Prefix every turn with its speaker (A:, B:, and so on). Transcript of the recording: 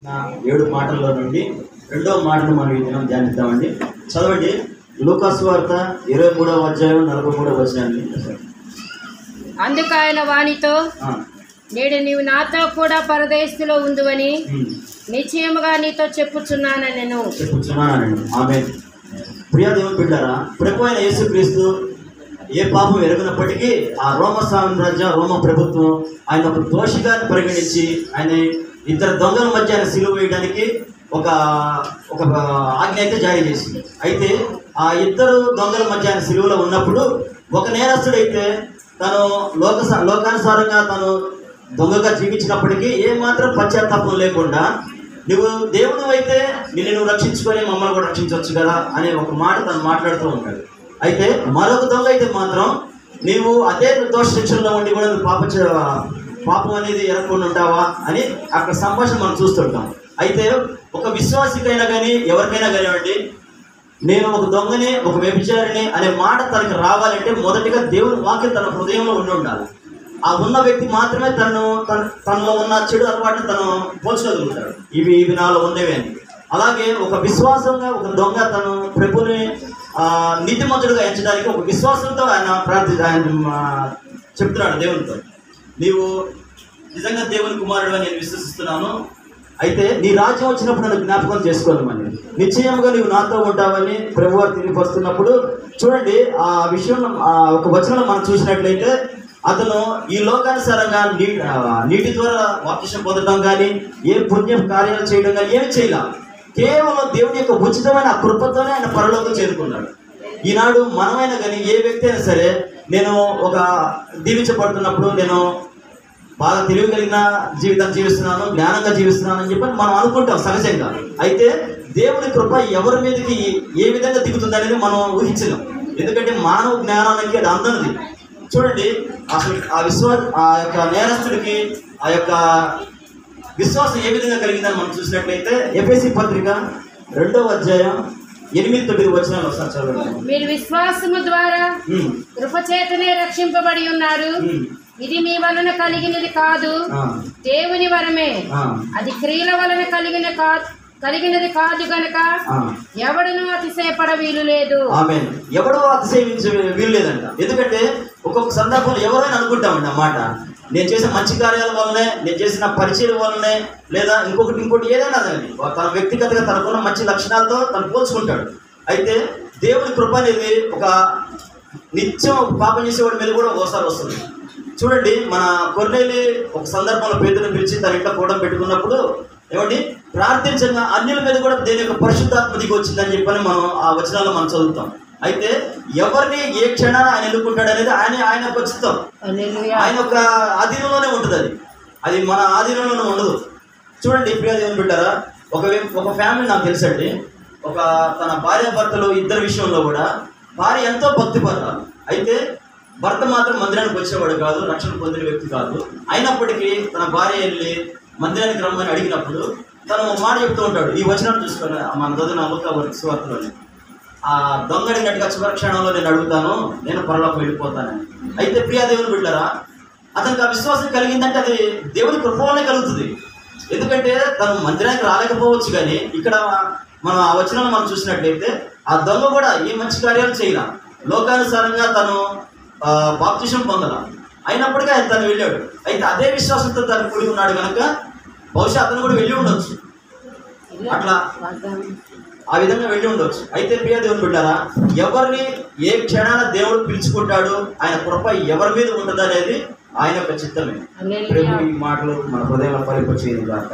A: 7 మాటల్లో నుండి 2వ మాటను మనం ఈ దినం ధ్యానిద్దామండి. చదవండి. లూకాసు వార్త 23వ అధ్యాయం 43వ వచనాన్ని.
B: అందుకు ఆయన వానితో, నేడు నీవు నాతో కూడా పరదేశంలో ఉందువని నిశ్చయముగా నీతో చెప్పుచున్నానని.
A: ఆమేన్. ప్రియ దేవుని బిడ్డలారా, ప్రభు అయిన యేసుక్రీస్తు ఏ పాపం ఎరగనప్పటికీ ఆ రోమ సామ్రాజ్యం, రోమ ప్రభుత్వం ఆయన ఒక దోషిగా పరిగణించి ఆయన 2 దొంగల మధ్య ఆయన సిలువ వేయడానికి ఒక ఆజ్ఞ అయితే జారీ చేసింది. అయితే ఆ 2 దొంగల మధ్య ఆయన సిలువలో ఉన్నప్పుడు ఒక నేరస్తుడైతే తను లోకానుసారంగా తను దొంగగా జీవించినప్పటికీ ఏమాత్రం పశ్చాత్తాపం లేకుండా, నువ్వు దేవుడు అయితే నువ్వు రక్షించుకొని మమ్మల్ని కూడా రక్షించవచ్చు కదా అనే ఒక మాట తను మాట్లాడుతూ ఉంటాడు. అయితే మరొక దొంగ అయితే మాత్రం నీవు అదే దోష శిక్షణలో ఉండి కూడా నువ్వు పాపం అనేది ఎరగకుండా ఉంటావా అని అక్కడ సంభాషణ మనం చూస్తుంటాం. అయితే ఒక విశ్వాసికైనా కానీ ఎవరికైనా కానివ్వండి, నేను ఒక దొంగని, ఒక వ్యభిచారిని అనే మాట తనకి రావాలంటే మొదటిగా దేవుని వాక్యం తన హృదయంలో ఉండాలి. ఆ ఉన్న వ్యక్తి మాత్రమే తనలో ఉన్న చెడు అలవాటుని తను పోల్చుకోగలుగుతాడు. ఇవి నాలో ఉన్నవి అని. అలాగే ఒక విశ్వాసంగా ఒక దొంగ తను ప్రభుని నీతిమంతుడుగా ఎంచడానికి ఒక విశ్వాసంతో ఆయన చెప్తున్నాడు దేవునితో, నీవు నిజంగా దేవుని కుమారుడు అని నేను విశ్వసిస్తున్నాను. అయితే నీ రాజ్యం వచ్చినప్పుడు నన్ను జ్ఞాపకం చేసుకోవాలని, నిశ్చయంగా నీవు నాతో ఉంటావని ప్రభువారు తెలియపరుస్తున్నప్పుడు చూడండి, ఆ విషయం ఒక వచనంలో మనం చూసినట్లయితే అతను ఈ లోకానుసారంగా నీటి ద్వారా బాప్తిసం పొందడం కానీ ఏ పుణ్య కార్యాలు చేయడం కానీ ఏమి చేయాల, కేవలం దేవుని యొక్క ఉచితమైన ఆ కృపతోనే ఆయన పరలోకం చేరుకున్నాడు. ఈనాడు మనమైనా కానీ ఏ వ్యక్తి అయినా సరే, నేను ఒక దీవించబడుతున్నప్పుడు నేను బాగా తెలివి కలిగిన జీవితాన్ని జీవిస్తున్నాను, జ్ఞానంగా జీవిస్తున్నాను అని చెప్పి మనం అనుకుంటాం సహజంగా. అయితే దేవుని కృప ఎవరి మీదకి ఏ విధంగా దిగుతుందనేది మనం ఊహించలేం. ఎందుకంటే మానవ జ్ఞానానికి అది అందనిది. చూడండి, అసలు ఆ యొక్క నేరస్తుడికి ఆ యొక్క విశ్వాసం ఏ విధంగా కలిగిందని మనం చూసినట్లయితే ఎఫెసీ పత్రిక 2వ అధ్యాయం 8-9 వచనాలు ఒకసారి చదవండి.
B: మీరు విశ్వాసము ద్వారా కృపచేతనే రక్షింపబడి ఉన్నారు. ఇది మీ వలన కలిగినది కాదు, దేవుని వరమే. అది క్రియల వలన కలిగినది కాదు గనుక ఎవడను అతిశయపడ వీలు లేదు.
A: ఆమేన్. ఎవడో అతిశయించే వీలు లేదంట. ఎందుకంటే ఒక్కొక్క సందర్భంలో ఎవరైనా అనుకుంటామండి ఆ మాట, నేను చేసిన మంచి కార్యాల వల్లనే, నేను చేసిన పరిచయం వల్లనే, లేదా ఇంకోటి ఏదైనా అదండి తన వ్యక్తిగతంగా తనకున్న మంచి లక్షణాలతో తను పోల్చుకుంటాడు. అయితే దేవుని కృప అనేది ఒక నిత్యం పాపం చేసేవాడి మీద కూడా ఒకసారి వస్తుంది. చూడండి, మన కొర్నేలి ఒక సందర్భంలో పేదలను పిలిచి తన ఇంట్లో కూడా పెట్టుకున్నప్పుడు ఏమండి ప్రార్థించగా అన్యుల మీద కూడా దేని యొక్క పరిశుద్ధాత్మ దిగి వచ్చిందని చెప్పని మనం ఆ వచనాల్లో మనం చదువుతాం. అయితే ఎవరిని ఏ క్షణాన్ని ఆయన ఎన్నుకుంటాడు అనేది ఆయన యొక్క చిత్తం, ఆయన యొక్క ఆధీనంలోనే ఉంటుంది. అది మన ఆధీనంలోనే ఉండదు. చూడండి, ప్రియ దేవుని బిడ్డలారా, ఒక ఫ్యామిలీ నాకు తెలుసండి, తన భార్యాభర్తలు 2 విషయంలో కూడా భార్య ఎంతో భక్తిపరురాలు. అయితే భర్త మాత్రం మందిరానికి వచ్చేవాడు కాదు, రక్షణ పొందిన వ్యక్తి కాదు. అయినప్పటికీ తన భార్య వెళ్ళి మందిరానికి రమ్మని అడిగినప్పుడు తను ఒక మాట చెప్తూ ఉంటాడు. ఈ వచనాన్ని చూసుకొని మన చదివిన సువార్తలోని, ఆ దొంగ అడిగినట్టుగా చివరి క్షణంలో నేను అడుగుతాను, నేను పరలోకం వెళ్ళిపోతానని. అయితే ప్రియా దేవుని బిడ్డలారా, అతనికి ఆ విశ్వాసం కలిగిందంటే అది దేవుని కృప వల్లనే కలుగుతుంది. ఎందుకంటే తను మందిరానికి రాలేకపోవచ్చు, కానీ ఇక్కడ మనం ఆ వచనాన్ని మనం చూసినట్లయితే ఆ దొంగ కూడా ఏ మంచి కార్యాలు చేయాల, లోకానుసారంగా తను బాప్తిసం పొందాల, అయినప్పటికీ ఆయన తను వెళ్ళాడు. అయితే అదే విశ్వాసంతో తను కూడి ఉన్నాడు కనుక బహుశా అతను కూడా వెళ్ళి ఉండొచ్చు, అట్లా ఆ విధంగా వెళ్ళి ఉండొచ్చు. అయితే ప్రియ దేవుని బిడ్డారా, ఎవరిని ఏ క్షణాన దేవుడు పిలుచుకుంటాడు, ఆయన కృప ఎవరి మీద ఉంటుంది అనేది ఆయన యొక్క చిత్తమే. ఈ మాటలు మన హృదయంలో ఫలింపచేయదు కాక.